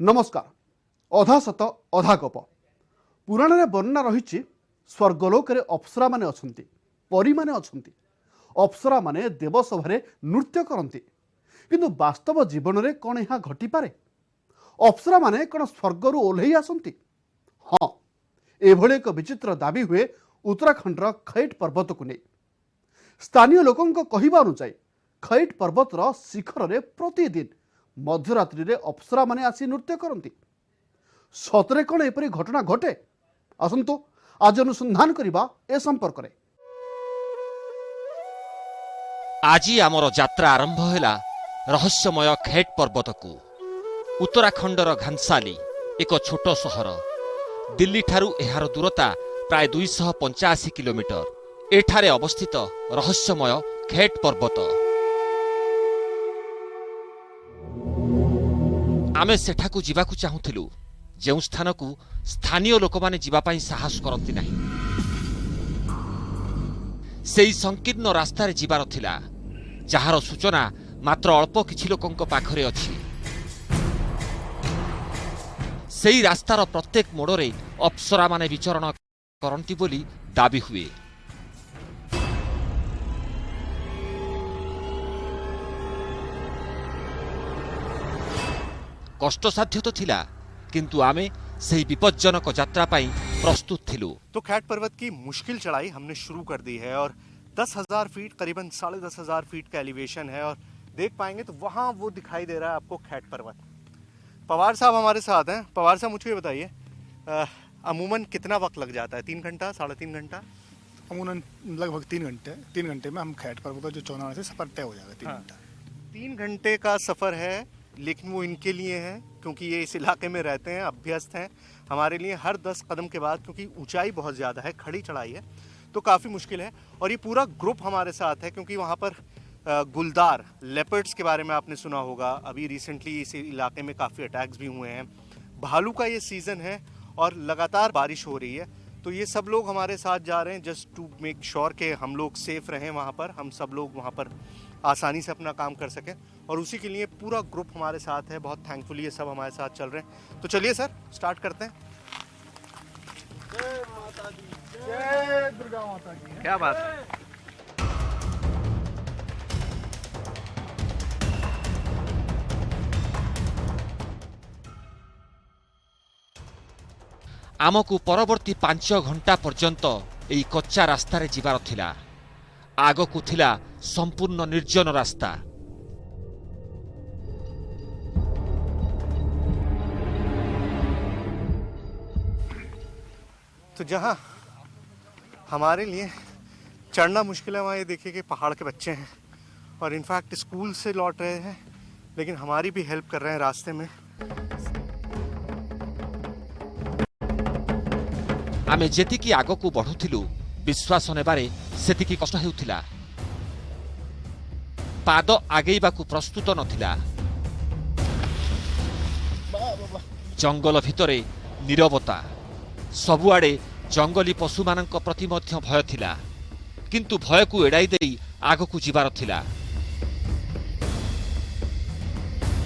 नमस्कार। अधा सत अधा गप पुराण रे वर्णना रही स्वर्गलोक रे अप्सरा माने अछंती, परी माने अछंती। अप्सरा माने देवसभा नृत्य करती, किंतु वास्तव जीवन में कौन यह घटी पारे? अप्सरा माने कौन स्वर्गर ओह्लई आसंती? हाँ, एभली एक विचित्र दाबी हुए उत्तराखंडर खैट पर्वत को नहीं। स्थानीय लोकों कहवा अनुसार खैट पर्वतर शिखर में प्रतिदिन मध्यरात्रि रे अप्सरा माने आसी नृत्य करती। सतरे कौन एपरी घटना घटे? आसंतु आज अनुसंधान करबा ए संपर्क रे। आज आमर यात्रा आरंभ होला रहस्यमय खैट पर्वत को। उत्तराखंडर घनसाली एक छोट सहर। दिल्ली ठारू एहार दूरता प्राय 285 किलोमीटर। एठारे अवस्थित रहस्यमय खैट पर्वत। आमे सेठाकू जीवाकू चाहूथिलु, जेउ स्थान को स्थानीय लोक माने जीवा पाई साहस करती नहीं। सेई संकीर्ण रास्तार जीवार थिला, जहार सूचना मात्र अल्प किछि लोकंक पाखरे अछि। सेई रास्तार प्रत्येक मोड़रे अप्सरा माने विचरण करंती बोली दाबी हुए। कष्टसाध्य तो थिला, किंतु आमे सही विपज्जनक यात्रा पाई प्रस्तुत थिलु। तो खैट पर्वत की मुश्किल चढ़ाई हमने शुरू कर दी है और 10,000 फीट, करीबन 10,500 फीट का एलिवेशन है। और देख पाएंगे तो वहां वो दिखाई दे रहा है आपको खैट पर्वत। पवार साहब हमारे साथ हैं। पवार साहब, मुझे बताइए अमूमन कितना वक्त लग जाता है? 3 घंटा, 3.5 घंटा? अमूमन लगभग 3 घंटे। 3 घंटे में हम खैट पर्वत जो चौनारा से सफर तय हो जाएगा। 3 घंटा 3 घंटे का सफर है, लेकिन वो इनके लिए है क्योंकि ये इस इलाके में रहते हैं, अभ्यस्त हैं। हमारे लिए हर 10 कदम के बाद, क्योंकि ऊंचाई बहुत ज़्यादा है, खड़ी चढ़ाई है, तो काफ़ी मुश्किल है। और ये पूरा ग्रुप हमारे साथ है क्योंकि वहाँ पर गुलदार लेपर्ड्स के बारे में आपने सुना होगा। अभी रिसेंटली इस इलाके में काफ़ी अटैक्स भी हुए हैं। भालू का ये सीज़न है और लगातार बारिश हो रही है, तो ये सब लोग हमारे साथ जा रहे हैं जस्ट टू मेक श्योर कि हम लोग सेफ रहें वहाँ पर, हम सब लोग वहाँ पर आसानी से अपना काम कर सकें। और उसी के लिए पूरा ग्रुप हमारे साथ है। बहुत थैंकफुली ये सब हमारे साथ चल रहे हैं। तो चलिए सर, स्टार्ट करते हैं। जय माता दी, जय दुर्गा माता की। क्या बात है। आमको परवर्ती 5 घंटा पर्यंत एई कच्चा रास्तारे जीवार थिला। आगकू थिला संपूर्ण निर्जन रास्ता। तो जहाँ हमारे लिए चढ़ना मुश्किल है, वहाँ ये देखिए कि पहाड़ के बच्चे हैं और इनफैक्ट स्कूल से लौट रहे हैं, लेकिन हमारी भी हेल्प कर रहे हैं रास्ते में। आमे जेतिकी आगकू बढ़ुथिलु, विश्वास नेबारे सेतिकी कष्ट हेउथिला। पाद आगेइबाकू प्रस्तुत नथिला। जंगल भितरे नीरवता। सबुआडे जंगली पशु मानक प्रति मध्य भय थिला, किंतु भय को एड़ाई देई आगकू जीवार थिला।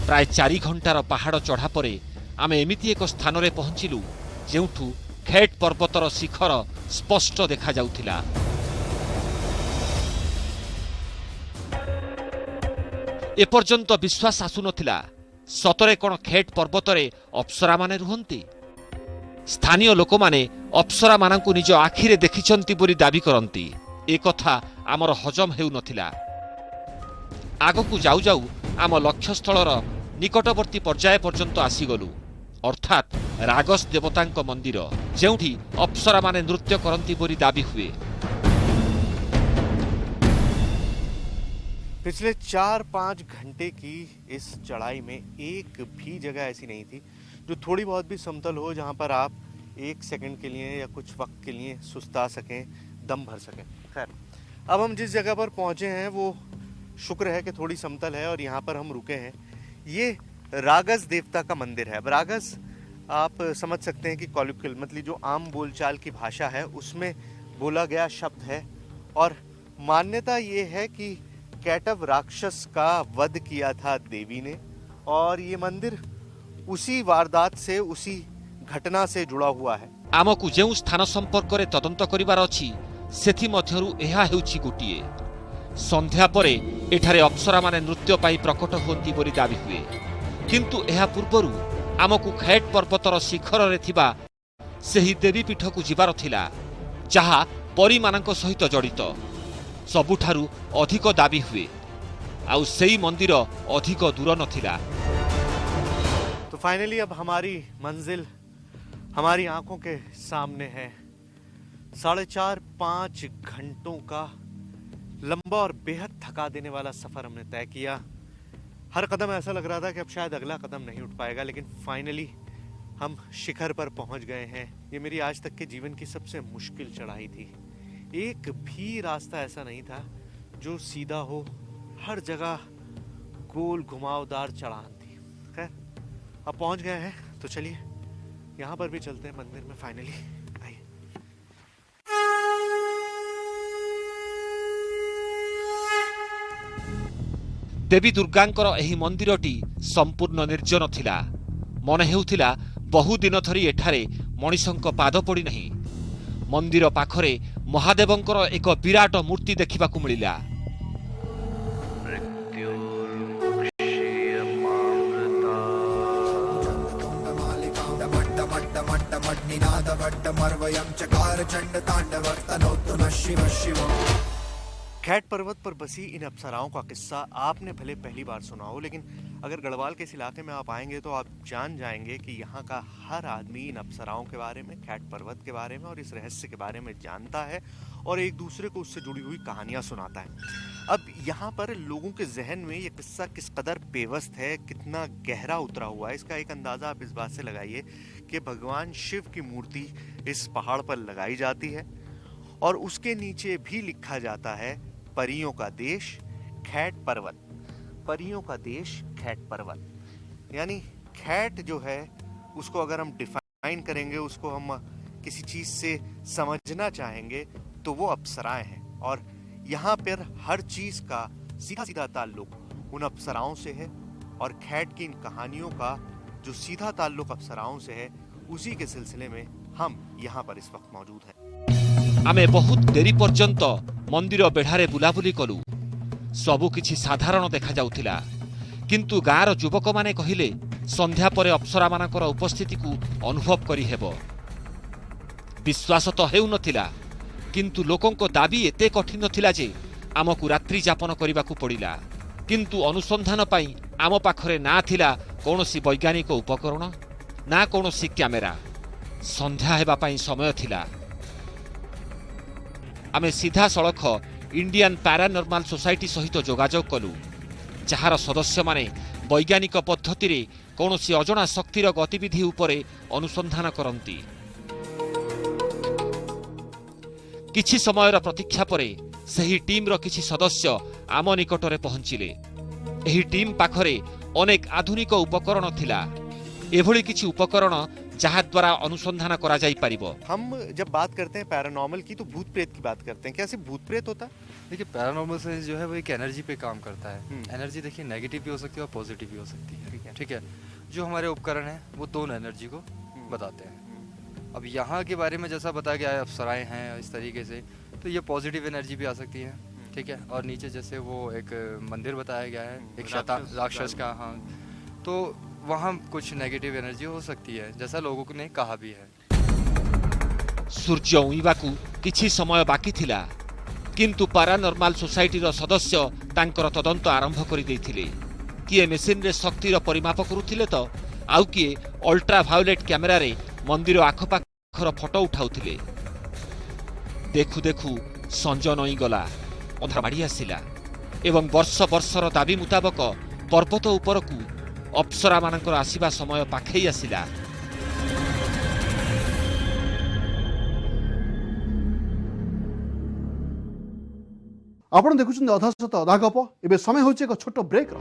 प्राय 4 घंटार पहाड़ चढ़ा परे आमे एमिति एक स्थान रे पहुंचिलु जेउठू खैट पर्वतर शिखर स्पष्ट देखा जाउथिला। एपर्यंत विश्वास आसु नथिला, सतरे कोन खैट पर्वतरे अप्सरा माने रुहंती। स्थानीय लोक माने अप्सरा मानकू निज आखिरे देखिचंती बोली दाबी करंती। ए कथा आमर हजम हेउ नथिला। आगकू जाऊ जाऊ आम लक्ष्यस्थलर निकटवर्ती पर्याय पर्यंत आसीगलु, अर्थात रागस देवतांक मंदिर, जेउठी अप्सरा माने नृत्य करंती बोली दाबी हुए। पिछले 4-5 घंटे की इस चढ़ाई में एक भी जगह ऐसी नहीं थी जो थोड़ी बहुत भी समतल हो, जहाँ पर आप 1 सेकंड के लिए या कुछ वक्त के लिए सुस्ता सकें, दम भर सकें। खैर, अब हम जिस जगह पर पहुँचे हैं वो शुक्र है कि थोड़ी समतल है और यहाँ पर हम रुके हैं। ये रागस देवता का मंदिर है। अब रागस आप समझ सकते हैं कि कॉलिक्युल मतलब जो आम बोलचाल की भाषा है उसमें बोला गया शब्द है। और मान्यता ये है कि कैटव राक्षस का वध किया था देवी ने, और ये मंदिर उसी वारदात से, उसी घटना से जुड़ा हुआ है। आमकु जेउ स्थान संपर्क रे तदंत करिवार अछि सेथि मध्यरु एहा हेउछि गोटिए संध्या परे एठारे अप्सरा माने नृत्य पाई प्रकट होंती बोली दाबी हुए, किंतु एहा पूर्वरु आमकु खैट पर्वतर शिखर रे थिबा सेही देवी पीठकु जिबार थिला जहा परी मानक सहित जड़ित। सबुठारु अधिक दाबी हुए आउ सेही मंदिर अधिक दूर नथिला। तो फाइनली अब हमारी मंजिल हमारी आंखों के सामने है। 4.5-5 घंटों का लंबा और बेहद थका देने वाला सफर हमने तय किया। हर कदम ऐसा लग रहा था कि अब शायद अगला कदम नहीं उठ पाएगा, लेकिन फाइनली हम शिखर पर पहुंच गए हैं। ये मेरी आज तक के जीवन की सबसे मुश्किल चढ़ाई थी। एक भी रास्ता ऐसा नहीं था जो सीधा हो, हर जगह गोल घुमावदार चढ़ान थी। खैर अब पहुंच गए हैं, तो चलिए यहाँ पर भी चलते हैं मंदिर में फाइनली। आइए। देवी दुर्गांकर एही मंदिरटी संपूर्ण निर्जन थिला। मन हेउथिला बहु दिन धरी एठारे मणिषंक पाद पड़ी नहीं। मंदिर पाखरे महादेवंकर एक विराट मूर्ति देखिबाकू मिलिला। खैट पर्वत पर बसी इन अप्सराओं का किस्सा आपने भले पहली बार सुना हो, लेकिन अगर गढ़वाल के इस इलाके में आप आएंगे तो आप जान जाएंगे कि यहाँ का हर आदमी इन अप्सराओं के बारे में, खैट पर्वत के बारे में और इस रहस्य के बारे में जानता है और एक दूसरे को उससे जुड़ी हुई कहानियां सुनाता है। अब यहाँ पर लोगों के जहन में ये किस्सा किस कदर पेवस्त है, कितना गहरा उतरा हुआ है, इसका एक अंदाजा आप इस बात से लगाइए कि भगवान शिव की मूर्ति इस पहाड़ पर लगाई जाती है और उसके नीचे भी लिखा जाता है परियों का देश खैट पर्वत। परियों का देश खैट पर्वत, यानी खैट जो है उसको अगर हम डिफाइन करेंगे, उसको हम किसी चीज से समझना चाहेंगे तो वो अप्सराएं हैं। और यहाँ पर हर चीज का सीधा सीधा ताल्लुक उन अप्सराओं से है और खैट की इन कहानियों का जो सीधा ताल्लुक अप्सराओं से है, उसी के सिलसिले में हम यहाँ पर इस वक्त मौजूद हैं। आमे बहुत देरी पर्यंत मंदिर बेढ़ारे बुलाबुली कलु। सबु किछि साधारण देखा जाउथिला, किंतु गाँर युवक माने कहिले संध्या परे अप्सरा मानकर उपस्थिति को अनुभव करि हेबो। विश्वास तो हेउ नथिला, किंतु लोकंको दाबी एते कठिन थिला जे आमकु रात्रि यापन करिबाकू पड़िला। किंतु अनुसंधान पाई आम पाखरे ना थिला कौनसी वैज्ञानिक उपकरण, ना कौनसी कैमेरा। संध्या हेबा पाई समय थिला। आमे सीधा सड़क इंडियन पैरानॉर्मल सोसाइटी सहित जोगाजोग कलु, जहार सदस्य माने वैज्ञानिक पद्धति रे कौनसी अजଣା शक्तिर गतिविधि उपरे अनुसंधान करंती। किछि समयर प्रतीक्षा परे सही टीम रो किछि सदस्य आम निकटरे पहुंचिले। एही टीम पाखरे अनेक आधुनिक उपकरण थिला। एभली किछि उपकरण जहाँ द्वारा अनुसंधान करा जाई परिबो। हम जब बात करते हैं पैरानॉर्मल की तो भूत प्रेत की बात करते हैं। क्या सिर्फ भूत प्रेत होता है? देखिए पैरानॉर्मल साइंस जो है वो एक एनर्जी पे काम करता है। एनर्जी देखिए नेगेटिव भी हो सकती है और पॉजिटिव भी हो सकती है। ठीक है, जो हमारे उपकरण हैं वो दोनों एनर्जी को बताते हैं। अब यहाँ के बारे में जैसा बताया गया है, अप्सराएं हैं इस तरीके से, तो ये पॉजिटिव एनर्जी भी आ सकती है। ठीक है, और नीचे जैसे वो एक मंदिर बताया गया है एक राक्षस का, हाँ, तो वहाँ कुछ नेगेटिव एनर्जी हो सकती है, जैसा लोगों ने कहा भी है। सूर्य उइबाकू किछि समय बाकी थिला, किंतु पैरानॉर्मल सोसाइटी रो सदस्य तांकर तदंत आरंभ करि दैथिले। किए मेसिन रे शक्ति रो परिमाप करुथिले तो आउ किए अल्ट्रा वायोलेट कैमेरा रे मंदिर आखपाखर फोटो उठाउथिले। देखु देखु संज नई गला, अंधार बाड़ी आसिला एवं वर्ष वर्षर दाबी मुताबक पर्वत उपरकू अप्सरा मानकर आसीबा समय पाखई आसिला। आपण देखुछन अधा सत अधा गप। एबे समय होचे एक छोट ब्रेक रो।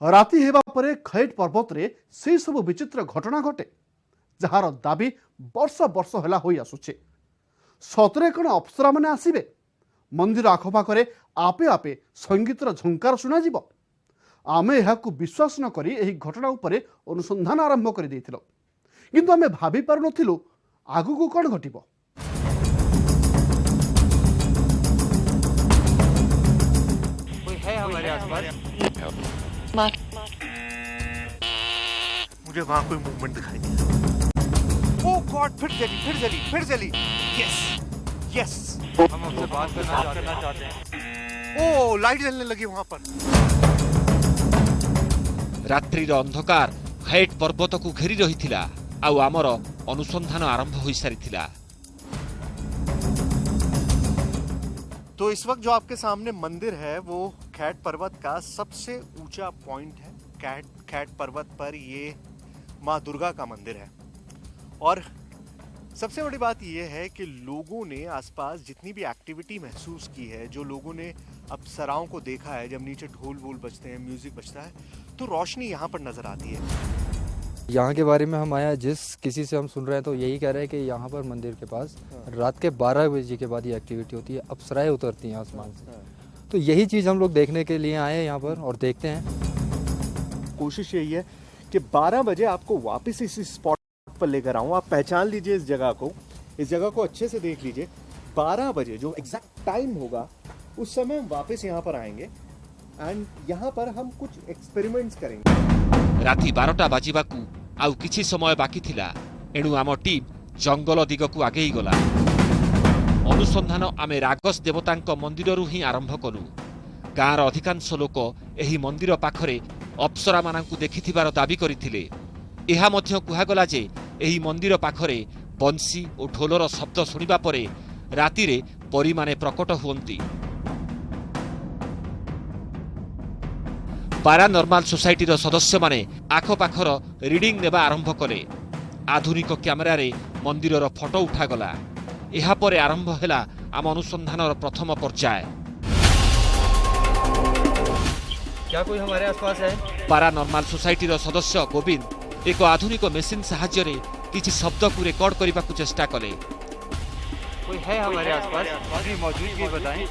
राति हेबा परे खैट पर्वत रे से सब विचित्र घटना घटे जार दाबी वर्ष वर्ष होला होई आसुचे। सतरे कण अप्सरा माने आसीबे? मंदिर आखपाखरे आपे आपे संगीतर झंकार शुणा जीव? आमे एहाकु विश्वास न करी एही घटना उपरे अनुसंधान आरंभ कर देथिलो, किंतु आमे भाबी पारु नथिलु आगुकु कोन घटिबो। कोई है हमारे आसपास? मुझे वहां कोई मूवमेंट दिखाई दिया। ओह गॉड, फिर जली। यस यस, हम आपसे बात करना चाहते हैं। ओह लाइट जलने लगी वहां पर। रात्रिर अंधकार खैट पर्वत को घेरी रही आउ आमर अनुसंधान आरंभ हो सारी। तो इस वक्त जो आपके सामने मंदिर है वो खैट पर्वत का सबसे ऊंचा पॉइंट है। खैट पर्वत पर ये माँ दुर्गा का मंदिर है। और सबसे बड़ी बात यह है कि लोगों ने आसपास जितनी भी एक्टिविटी महसूस की है, जो लोगों ने अप्सराओं को देखा है, जब नीचे ढोल वोल बजते हैं, म्यूजिक बजता है, तो रोशनी यहाँ पर नजर आती है। यहाँ के बारे में हम आया, जिस किसी से हम सुन रहे हैं तो यही कह रहे हैं कि यहाँ पर मंदिर के पास रात के 12 बजे के बाद ये एक्टिविटी होती है, अप्सराएं उतरती हैं आसमान से। तो यही चीज़ हम लोग देखने के लिए आए हैं यहाँ पर और देखते हैं। कोशिश यही है कि 12 बजे आपको वापस इस स्पॉट पर लेकर आऊँ। आप पहचान लीजिए इस जगह को अच्छे से देख लीजिए। 12 बजे जो एग्जैक्ट टाइम होगा उस समय हम वापस यहाँ पर आएंगे एंड यहाँ पर हम कुछ एक्सपेरिमेंट्स करेंगे। राति 12टा बाजिबाकू आउ किछि समय बाकी थिला, एणु आम टीम जंगल दिगकू आगेई गला। अनुसंधान आमे रागस देवतांक मंदिररू ही आरंभ कलु। गाँर अधिकांश लोक एही मंदिर पाखरे अप्सरा मानंकु देखिथिबार दाबी करिथिले। एहा मध्य कुहागला जे एही मंदिर पाखरे बंसी और ढोलर शब्द शुणिबा परे रातिरे परीमाने प्रकट हुअंती। पारानर्माल सोसाइटीर सदस्य माने आखपाखर रिडिंग नेबा आरंभ कले। आधुनिक कैमेरा मंदिरर फोटो उठागला। एहा परे आरंभ हेला आम अनुसंधानर प्रथम पर्याय। क्या कोई हमारे आसपास है? पारानर्माल सोसाइटीर सदस्य गोविंद एक आधुनिक मेसिन साहाय्य रे किछि शब्द को रेकर्ड करने को चेष्टा कले। कोई है हमारे आसपास? अपनी मौजूदगी बताएं,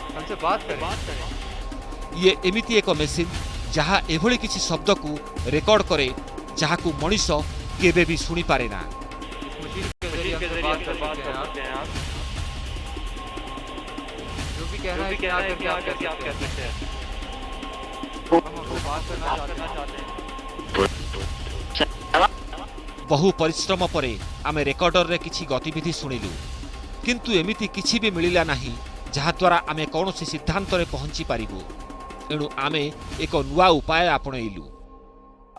हमसे बात करें। ये एमिति एक मेसिन जहाँ एभली किछि शब्द को रेकर्ड करे जहाँ को मनीष केबे भी सुनी पारे ना। मशीन के जरिए हमसे बात कर सकते हैं आप। जो भी कहना है क्या करके आप कह सकते हैं। हम आपसे बात करना चाहते हैं। बहु परिश्रम परे आमे रेकर्डर रे किछि गतिविधि सुनिलु, किंतु एमिति किछि भी मिलिला नाही जहा द्वारा आमे कौनसी सिद्धांत रे पहुंची पारिबु। एणु आमे एक नुआ उपाय आपणैलु।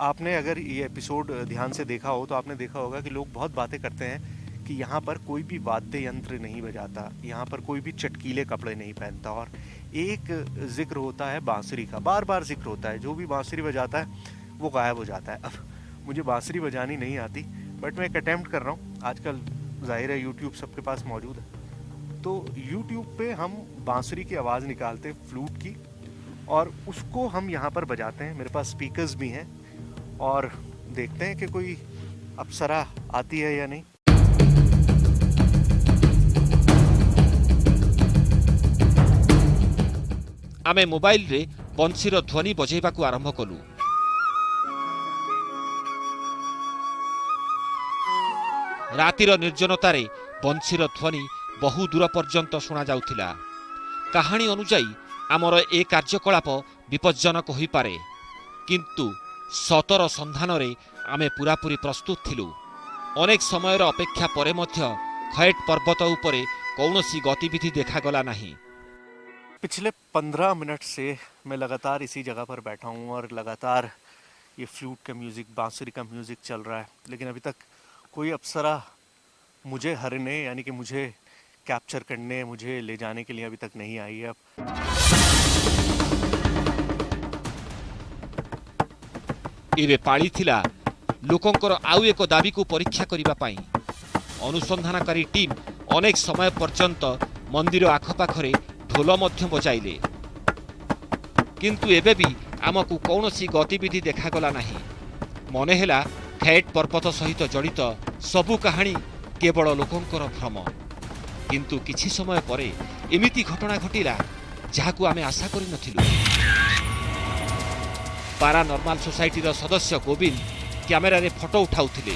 आपने अगर ये एपिसोड ध्यान से देखा हो तो आपने देखा होगा कि लोग बहुत बातें करते हैं कि यहाँ पर कोई भी वाद्य यंत्र नहीं बजाता, यहाँ पर कोई भी चटकीले कपड़े नहीं पहनता, और एक जिक्र होता है बांसुरी का, बार बार जिक्र होता है। जो भी बांसुरी बजाता है वो गायब हो जाता है। अब मुझे बांसुरी बजानी नहीं आती, बट मैं एक अटेम्प्ट कर रहा हूँ। आजकल जाहिर है यूट्यूब सबके पास मौजूद है, तो यूट्यूब पे हम बांसुरी की आवाज़ निकालते हैं, फ्लूट की, और उसको हम यहाँ पर बजाते हैं। मेरे पास स्पीकर्स भी हैं और देखते हैं कि कोई अप्सरा आती है या नहीं। आमे मोबाइल रे बंशीर ध्वनि बजेबाकू आरंभ कलु। रातिर निर्जनतारे बंशीर ध्वनि बहु दूर पर्यंत शुणा जाउथिला। कहानी अनुଯାयी आमर ए कार्यकलाप विपज्जनक होई पारे, किंतु सतर संधान रे आमे पूरापूरी प्रस्तुत थिलु। अनेक समयर अपेक्षा परे मध्य खैट पर्वत उपरे कौनसी गतिविधि देखागला नहीं। पिछले 15 मिनट से मैं लगातार इसी जगह पर बैठा हूँ और लगातार ये फ्लूट का म्यूज़िक, बांसुरी का म्यूज़िक चल रहा है, लेकिन अभी तक कोई अप्सरा मुझे हरने यानी कि मुझे कैप्चर करने, मुझे ले जाने के लिए अभी तक नहीं आई है। एबे पाड़ी थिला लोकंकर आउ एक दाबी को परीक्षा करिबा पाई। अनुसंधानकारी टीम अनेक समय पर्यंत मंदिर आखपाखरे ढोल मध्य बजाइले, किंतु एबे भी आमकु कौनसी गतिविधि देखागला नहीं। मने हेला खैट पर्वत सहित जड़ित सबु कहानी केवल लोकंकर भ्रम। किंतु किछि समय परे एमिति घटना घटिला जहाकु आमे आशा करि नथिलु। पारानॉर्मल सोसाइटी रो सदस्य गोविंद कैमेरा रे फोटो उठाउथिले।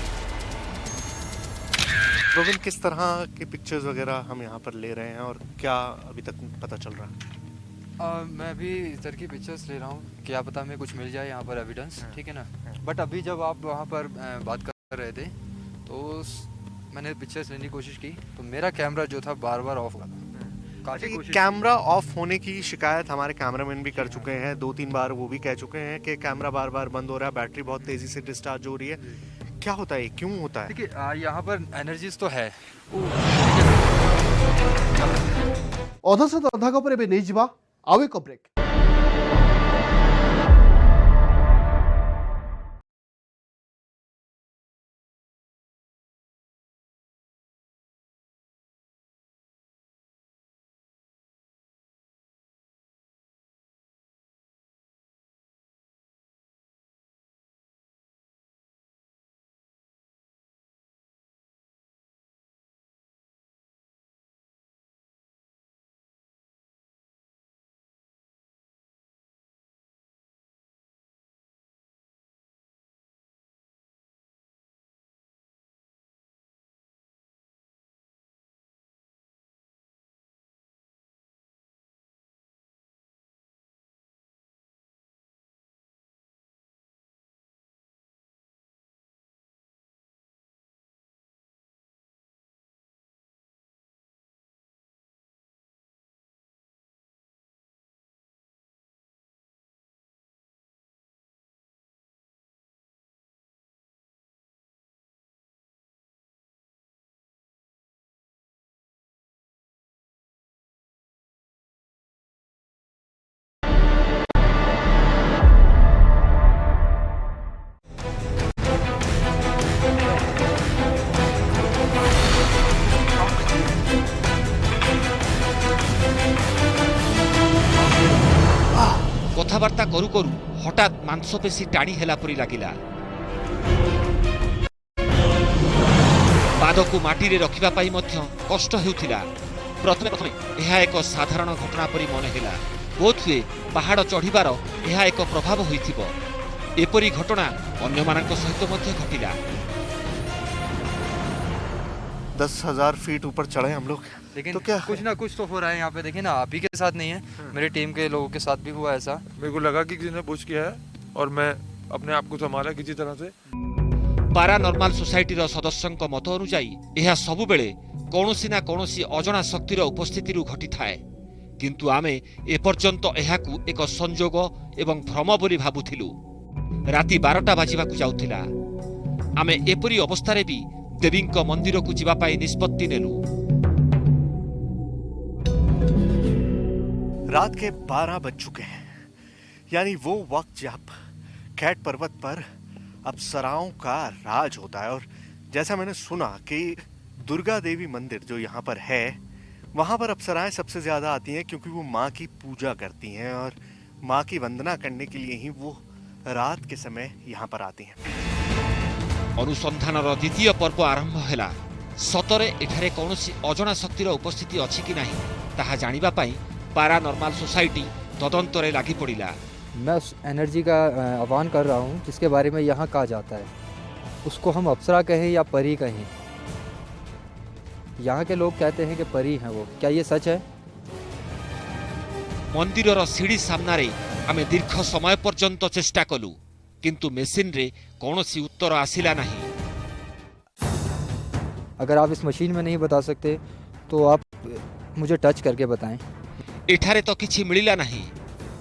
गोविंद, किस तरह के पिक्चर्स वगैरह हम यहाँ पर ले रहे हैं और क्या अभी तक पता चल रहा है? मैं भी इधर की पिक्चर्स ले रहा हूँ, क्या पता हमें कुछ मिल जाए यहाँ पर एविडेंस, ठीक है ना। बट अभी जब आप वहाँ पर बात कर रहे थे तो मैंने पिक्चर्स लेने की कोशिश की तो मेरा कैमरा जो था बार बार ऑफ हुआ था। काफी कोशिश कैमरा ऑफ होने की शिकायत हमारे कैमरामैन भी कर चुके हैं, 2-3 बार वो भी कह चुके हैं कि कैमरा बार बार बंद हो रहा है, बैटरी बहुत तेजी से डिस्चार्ज हो रही है। क्या होता है, क्यों होता है? देखिए यहाँ पर एनर्जीज तो है। अधा सहित अधा खबर एवं नहीं जावा आउ एक ब्रेक। कथबार्ता करू करू हठात मांसपेशी टाणी हेला परी लागिला। पादकु माटी रे रखिबा पाई मध्य कष्ट हेउथिला। प्रथमे प्रथमे एहा एक साधारण घटना परी मन हेला। बोधहुए पहाड़ चढ़िबार एहा एक प्रभाव होइथिबो। एपरी घटना अन्य मानक सहित मध्य घटिला। 10,000 फीट ऊपर चढ़े हम लोग, लेकिन तो क्या कुछ ना कुछ तो हो रहा है यहाँ पे। देखिए ना, आप ही के साथ नहीं है, मेरे टीम के लोगों के साथ भी हुआ ऐसा। मेरे को लगा कि किसी ने पुश किया है और मैं अपने आप को संभाला किसी तरह से। पारानॉर्मल सोसाइटी रो सदस्यंक मत अनुजाई एहा सबु बेले कोनोसी ना कोनोसी अजଣା शक्तिर उपस्थिति रु घटी थाए। किंतु आमे एपर्यंत एहाकु एक संजोग एवं भ्रम बोली भाबुथिलु। राति 12टा बाजिबाकु जाउथिला। आमे एपरी अवस्थारे भी देवींक मंदिर को जीवा पाई निष्पत्ति नेलु। रात के 12 बज चुके हैं, यानी वो वक्त जब खैट पर्वत पर अप्सराओं का राज होता है। और जैसा मैंने सुना कि दुर्गा देवी मंदिर जो यहाँ पर है, वहाँ पर अप्सराएं सबसे ज्यादा आती हैं क्योंकि वो माँ की पूजा करती हैं और माँ की वंदना करने के लिए ही वो रात के समय यहाँ पर आती हैं। अनुसंधानर द्वितीय पर्व आरंभ हैला। सतरे एठारे कौनसी अजଣା शक्तिर उपस्थिति अछि कि नहीं ताहा जानिबा पई पारानॉर्मल सोसाइटी तदंतरे लागि पड़िला। मैं उस एनर्जी का आह्वान कर रहा हूँ जिसके बारे में यहाँ कहा जाता है, उसको हम अप्सरा कहें या परी कहें। यहाँ के लोग कहते हैं कि परी हैं वो, क्या ये सच है? मंदिरर सीढ़ी सामनारे आमे दीर्घ समय पर्यंत चेष्टा कलु, किंतु मेसिन रे कौनसी उत्तर आसिला नहीं। अगर आप इस मशीन में नहीं बता सकते तो आप मुझे टच करके बताएं। एठारे तो किछि मिलिला नहीं,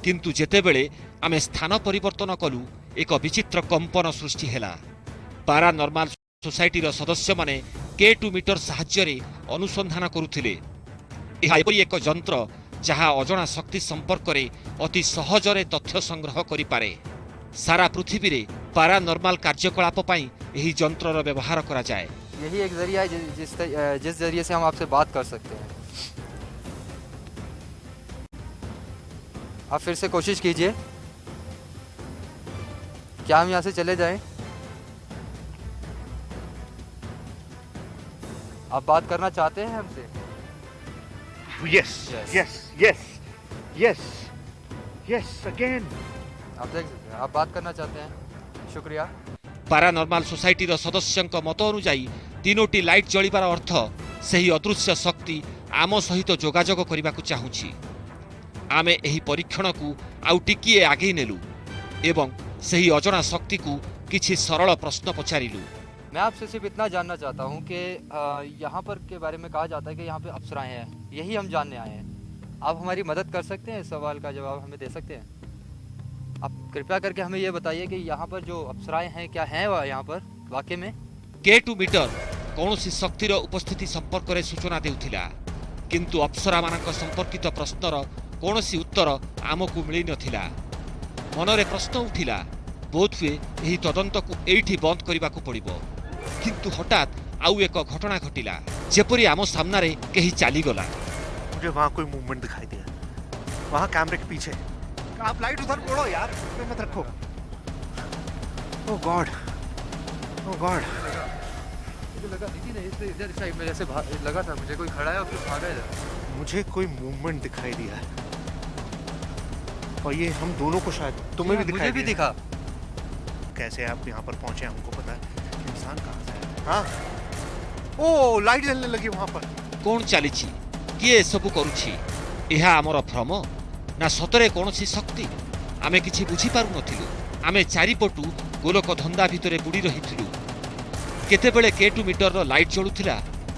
किंतु जेतेबेले आमे स्थान परिवर्तन कलु एक विचित्र कंपन सृष्टि हेला। पारानॉर्मल सोसाइटीर सदस्य माने K2 मीटर साहाय्य रे अनुसंधान करुथिले। एहा एपरि एक यंत्र जहा अजଣା शक्ति संपर्क रे अति सहजरे तथ्य संग्रह करि पारे। सारा पृथ्वी रे पारानॉर्मल कार्यकलाप पई एही यंत्रर व्यवहार करा जाए। यही एक जरिया है जिस जरिए से हम आपसे बात कर सकते हैं। आप फिर से कोशिश कीजिए। क्या हम यहाँ से चले जाएं? आप बात करना चाहते हैं हमसे? Yes, Yes. yes, yes, yes, yes, again. आप देख सकते हैं, आप बात करना चाहते हैं? शुक्रिया। ପାରାନର୍ମାଲ ସୋସାଇଟିର ସଦସ୍ୟଙ୍କ ମତ ଅନୁଯାୟୀ ତିନୋଟି ଲାଇଟ୍ ଜଳିବାର ଅର୍ଥ ସେହି ଅଦୃଶ୍ୟ ଶକ୍ତି ଆମ ସହିତ ଯୋଗାଯୋଗ କରିବାକୁ ଚାହୁଁଛି। ଆମେ ଏହି ପରୀକ୍ଷଣକୁ ଆଉ ଟିକିଏ ଆଗେଇ ନେଲୁ ଏବଂ ସେହି ଅଜଣା ଶକ୍ତିକୁ କିଛି ସରଳ ପ୍ରଶ୍ନ ପଚାରିଲୁ। मैं आपसे सिर्फ इतना जानना चाहता हूँ कि यहाँ पर के बारे में कहा जाता है कि यहाँ पे अप्सराएं हैं, यही हम जानने आए हैं। आप हमारी मदद कर सकते हैं, इस सवाल का जवाब हमें दे सकते हैं? आप कृपया करके हमें ये बताइए कि यहाँ पर जो अप्सराएं हैं क्या हैं यहाँ पर वाकई में? K2 ମିଟର କୌଣସି ଶକ୍ତିର ଉପସ୍ଥିତି ସମ୍ପର୍କରେ ସୂଚନା ଦେଉଥିଲା, କିନ୍ତୁ ଅପ୍ସରାମାନଙ୍କ ସମ୍ପର୍କିତ ପ୍ରଶ୍ନର କୌଣସି ଉତ୍ତର ଆମକୁ ମିଳିନଥିଲା। ମନରେ ପ୍ରଶ୍ନ ଉଠିଲା, ବୋଧହୁଏ ଏହି ତଦନ୍ତକୁ ଏଇଠି ବନ୍ଦ କରିବାକୁ ପଡ଼ିବ। କିନ୍ତୁ ହଠାତ୍ ଆଉ ଏକ ଘଟଣା ଘଟିଲା, ଯେପରି ଆମ ସାମ୍ନାରେ କେହି ଚାଲିଗଲା। मुझे वहाँ कोई मूवमेंट दिखाई दिया, वहाँ कैमरे के पीछे। आप लाइट उधर मोड़ो यार, इसमें मत रखो। ओह गॉड, ओह गॉड। मुझे लगा इधर साइड में जैसे लगा था मुझे कोई खड़ा है और फिर भागा इधर। मुझे कोई मूवमेंट दिखाई दिया और ये हम दोनों को शायद तुम्हें भी दिखाई मुझे भी दिया। दिखा। कैसे आप यहाँ पर पहुंचे हमको पता है, इंसान कहाँ से है? हाँ, ओ लाइट जलने लगी वहाँ पर। କଣ ଚାଲିଛି? କିଏ ଏସବୁ କରୁଛି? ଏହା ଆମର ଭ୍ରମ ନା ସତରେ କୌଣସି ଶକ୍ତି? ଆମେ କିଛି ବୁଝିପାରୁନଥିଲୁ। ଆମେ ଚାରିପଟୁ ଗୋଲକ ଧନ୍ଦା ଭିତରେ ବୁଡ଼ି ରହିଥିଲୁ। କେତେବେଳେ K2 ମିଟରର ଲାଇଟ୍ ଜଳୁଥିଲା,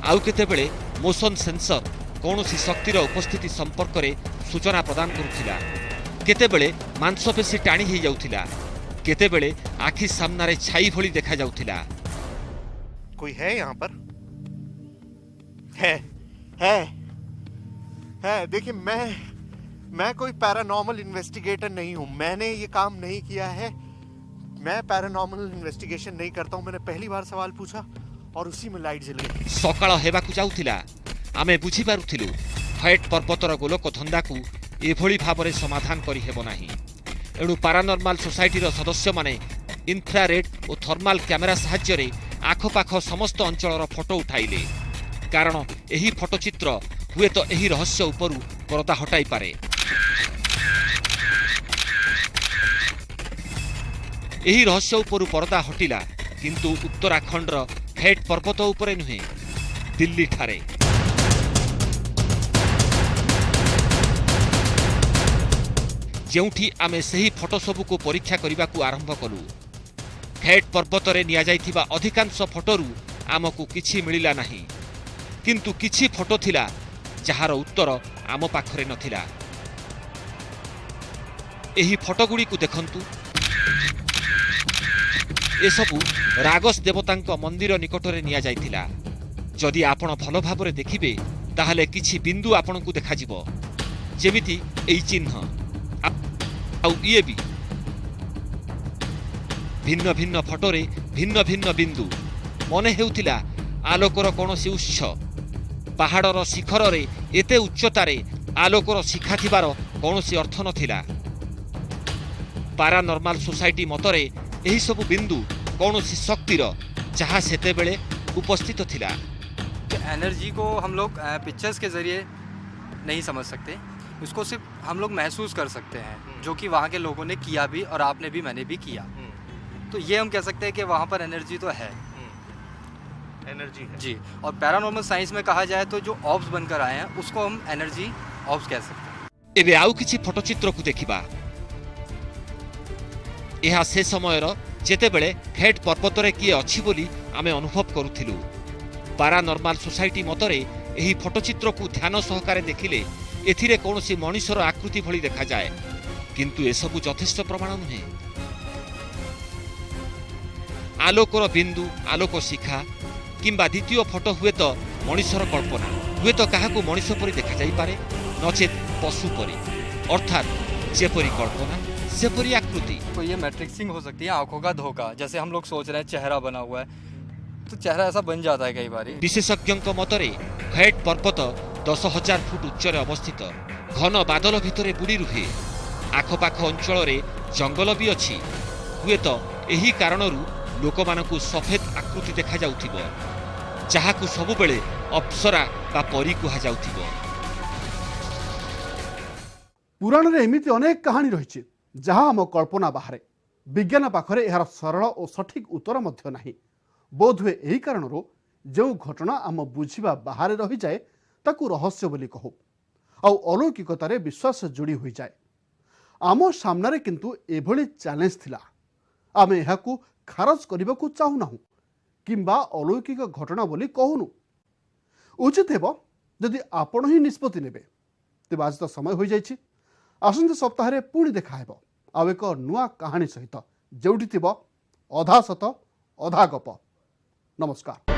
ଆଉ କେତେବେଳେ ମୋସନ୍ ସେନ୍ସର କୌଣସି ଶକ୍ତିର ଉପସ୍ଥିତି ସମ୍ପର୍କରେ ସୂଚନା ପ୍ରଦାନ କରୁଥିଲା। କେତେବେଳେ ମାଂସପେଶୀ ଟାଣି ହୋଇଯାଉଥିଲା, କେତେବେଳେ ଆଖି ସାମ୍ନାରେ ଛାଇ ଭଳି ଦେଖାଯାଉଥିଲା। कोई है यहाँ पर? है देखिए, मैं कोई पैरानॉर्मल इन्वेस्टिगेटर नहीं हूँ। मैंने ये काम नहीं किया है। मैं पैरानॉर्मल इन्वेस्टिगेशन नहीं करता हूँ। मैंने पहली बार सवाल पूछा और उसी में लाइट जल गई। ସକାଳ ହେବାକୁ ଯାଉଥିଲା। ଆମେ ବୁଝିପାରୁଥିଲୁ ହ୍ୱାଇଟ୍ ପର୍ବତର ଗୋଲକ ଧନ୍ଦାକୁ ଏଭଳି ଭାବରେ ସମାଧାନ କରିହେବ ନାହିଁ। ଏଣୁ ପାରାନର୍ମାଲ ସୋସାଇଟିର ସଦସ୍ୟମାନେ ଇନଫ୍ରାରେଡ୍ ଓ ଥର୍ମାଲ କ୍ୟାମେରା ସାହାଯ୍ୟରେ ଆଖପାଖ ସମସ୍ତ ଅଞ୍ଚଳର ଫଟୋ ଉଠାଇଲେ, କାରଣ ଏହି ଫଟୋଚିତ୍ର ହୁଏତ ଏହି ରହସ୍ୟ ଉପରୁ ପରଦା ହଟାଇପାରେ। ଏହି ରହସ୍ୟ ଉପରୁ ପରଦା ହଟିଲା, କିନ୍ତୁ ଉତ୍ତରାଖଣ୍ଡର ହେଟ୍ ପର୍ବତ ଉପରେ ନୁହେଁ, ଦିଲ୍ଲୀଠାରେ। ଯେଉଁଠି ଆମେ ସେହି ଫଟୋ ସବୁକୁ ପରୀକ୍ଷା କରିବାକୁ ଆରମ୍ଭ କଲୁ। ହେଟ୍ ପର୍ବତରେ ନିଆଯାଇଥିବା ଅଧିକାଂଶ ଫଟୋରୁ ଆମକୁ କିଛି ମିଳିଲା ନାହିଁ, କିନ୍ତୁ କିଛି ଫଟୋ ଥିଲା ଯାହାର ଉତ୍ତର ଆମ ପାଖରେ ନଥିଲା। ଏହି ଫଟୋଗୁଡ଼ିକୁ ଦେଖନ୍ତୁ। ଏସବୁ ରାଗସ୍ ଦେବତାଙ୍କ ମନ୍ଦିର ନିକଟରେ ନିଆଯାଇଥିଲା। ଯଦି ଆପଣ ଭଲ ଭାବରେ ଦେଖିବେ, ତାହେଲେ କିଛି ବିନ୍ଦୁ ଆପଣଙ୍କୁ ଦେଖାଯିବ, ଯେମିତି ଏହି ଚିହ୍ନ। ଆଉ ଇଏ ବି ଭିନ୍ନ ଭିନ୍ନ ଫଟୋରେ ଭିନ୍ନ ଭିନ୍ନ ବିନ୍ଦୁ। ମନେ ହେଉଥିଲା ଆଲୋକର କୌଣସି ଉତ୍ସ। ପାହାଡ଼ର ଶିଖରରେ ଏତେ ଉଚ୍ଚତାରେ ଆଲୋକର ଶିଖା ଥିବାର କୌଣସି ଅର୍ଥ ନଥିଲା। ପାରାନର୍ମାଲ ସୋସାଇଟି ମତରେ ଏହି ସବୁ ବିନ୍ଦୁ କୌଣସି ଶକ୍ତିର, ଯାହା ସେତେବେଳେ ଉପସ୍ଥିତ ଥିଲା। एनर्जी को हम लोग पिक्चर्स के ज़रिए नहीं समझ सकते, उसको सिर्फ हम लोग महसूस कर सकते हैं, जो कि वहाँ के लोगों ने किया भी और आपने भी मैंने भी किया। तो ये हम कह सकते हैं कि वहाँ पर एनर्जी तो है। एनर्जी है जी, और पैरानॉर्मल साइंस में कहा जाए तो जो ऑब्स बनकर आए हैं उसको हम एनर्जी ऑब्स कह सकते हैं। ଏବେ ଆଉ କିଛି ଫଟୋଚିତ୍ରକୁ ଦେଖିବା। ଏହା ସେ ସମୟର ଯେତେବେଳେ ହେଟ୍ ପର୍ବତରେ କିଏ ଅଛି ବୋଲି ଆମେ ଅନୁଭବ କରୁଥିଲୁ। ପାରାନର୍ମାଲ ସୋସାଇଟି ମତରେ ଏହି ଫଟୋଚିତ୍ରକୁ ଧ୍ୟାନ ସହକାରେ ଦେଖିଲେ ଏଥିରେ କୌଣସି ମଣିଷର ଆକୃତି ଭଳି ଦେଖାଯାଏ, କିନ୍ତୁ ଏସବୁ ଯଥେଷ୍ଟ ପ୍ରମାଣ ନୁହେଁ। ଆଲୋକର ବିନ୍ଦୁ, ଆଲୋକ ଶିଖା କିମ୍ବା ଦ୍ୱିତୀୟ ଫଟୋ ହୁଏତ ମଣିଷର କଳ୍ପନା, ହୁଏତ କାହାକୁ ମଣିଷ ପରି ଦେଖାଯାଇପାରେ, ନଚେତ୍ ପଶୁ ପରି, ଅର୍ଥାତ୍ ଯେପରି କଳ୍ପନା ସେପରି ଆକୃତି। तो ये मैट्रिक्सिंग हो सकती है, आंखों का धोखा। जैसे हम लोग सोच रहे हैं चेहरा बना हुआ है, तो चेहरा ऐसा बन जाता है कई बार। ବିଶେଷଜ୍ଞଙ୍କ ମତରେ ହ୍ୱାଇଟ୍ ପର୍ବତ 10,000 ଫୁଟ ଉଚ୍ଚରେ ଅବସ୍ଥିତ। ଘନ ବାଦଲ ଭିତରେ ବୁଡ଼ି ରୁହେ। ଆଖପାଖ ଅଞ୍ଚଳରେ ଜଙ୍ଗଲ ବି ଅଛି। ହୁଏତ एही कारणरू लोकमानकु सफेद आकृति देखा जाउथिबो जाहाकु सबुबेले अप्सरा बा परी कुहा जाउथिबो। पुराण रे एमिति अनेक कहानी रही जहाँ आम कल्पना बाहर विज्ञान पाखरे यार सरल और सठिक उत्तर मध्य नाही। बोधहुए यही कारणरू जो घटना आम बुझिबा बाहर रही जाए ताकू रहस्य बोली कहू आउ अलौकिकतार विश्वास जोड़ी हो जाए। आम सामने किंतु एभली चैलेंज थिला आम एहाकू खारज करने को चाहूना किंबा अलौकिक घटना बोली कहूनु। उचित हेब जदि आपण ही निष्पत्ति नेबे। तेज आज तो समय हो जाइछि। आसंत सप्ताह पुणी देखा हेब आउ एक नुआ कहानी सहित जोटी थिबो अधा सत अधा गप। नमस्कार।